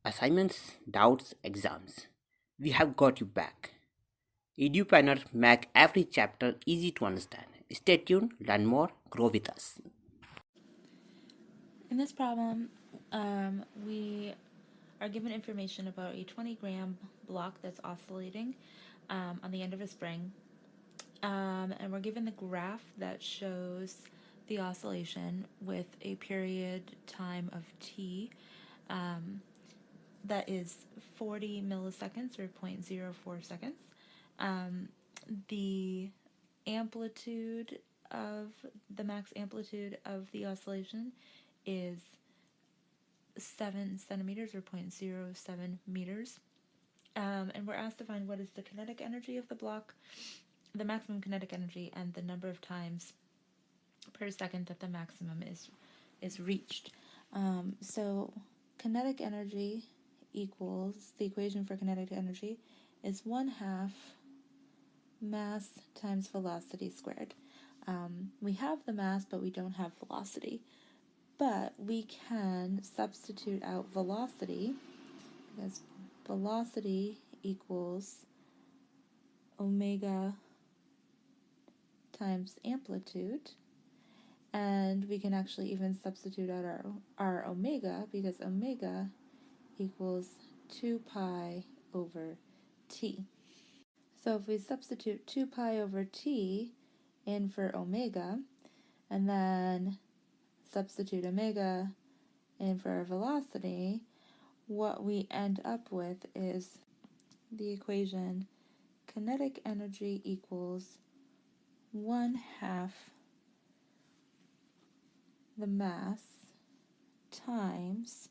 assignments, doubts, exams. We have got you back. EduPlanner make every chapter easy to understand. Stay tuned, learn more, grow with us. In this problem, we are given information about a 20-gram block that's oscillating on the end of a spring. And we're given the graph that shows the oscillation with a period time of t that is 40 milliseconds or 0.04 seconds. The amplitude of the max amplitude of the oscillation is 7 centimeters or 0.07 meters. And we're asked to find what is the kinetic energy of the block, the maximum kinetic energy, and the number of times per second that the maximum is reached. So kinetic energy equals, the equation for kinetic energy is 1/2 mass times velocity squared. We have the mass, but we don't have velocity. But we can substitute out velocity, because velocity equals omega times amplitude. And we can actually even substitute out our omega, because omega equals 2 pi over t. So if we substitute 2 pi over t in for omega, and then substitute omega in for our velocity, what we end up with is the equation kinetic energy equals 1/2 the mass times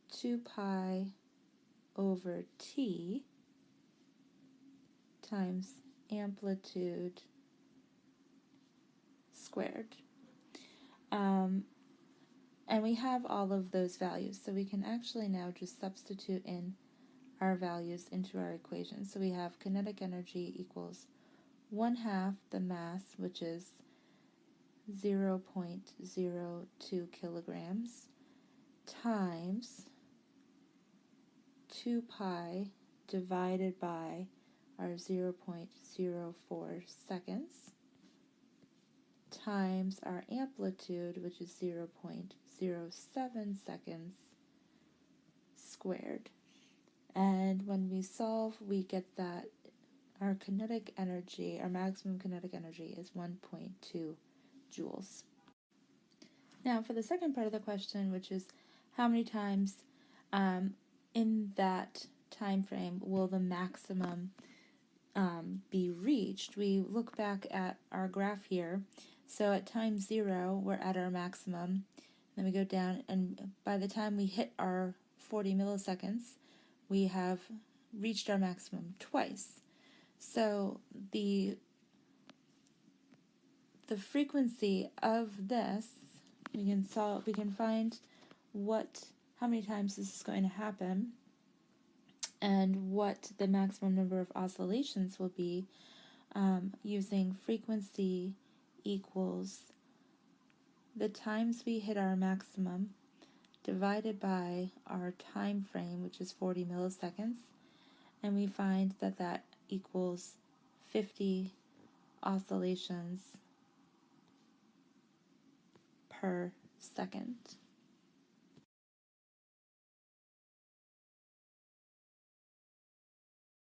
2 pi over t times amplitude squared. And we have all of those values, so we can actually now just substitute in our values into our equation. So we have kinetic energy equals 1/2 the mass, which is 0.02 kilograms, times 2 pi divided by our 0.04 seconds, times our amplitude, which is 0.07 seconds squared. And when we solve, we get that our kinetic energy, our maximum kinetic energy, is 1.2 joules. Now for the second part of the question, which is how many times in that time frame will the maximum be reached, we look back at our graph here. So at time 0, we're at our maximum. Then we go down, and by the time we hit our 40 milliseconds, we have reached our maximum twice. So the frequency of this, we can find how many times this is going to happen and what the maximum number of oscillations will be using frequency equals the times we hit our maximum divided by our time frame, which is 40 milliseconds, and we find that that equals 50 oscillations per second.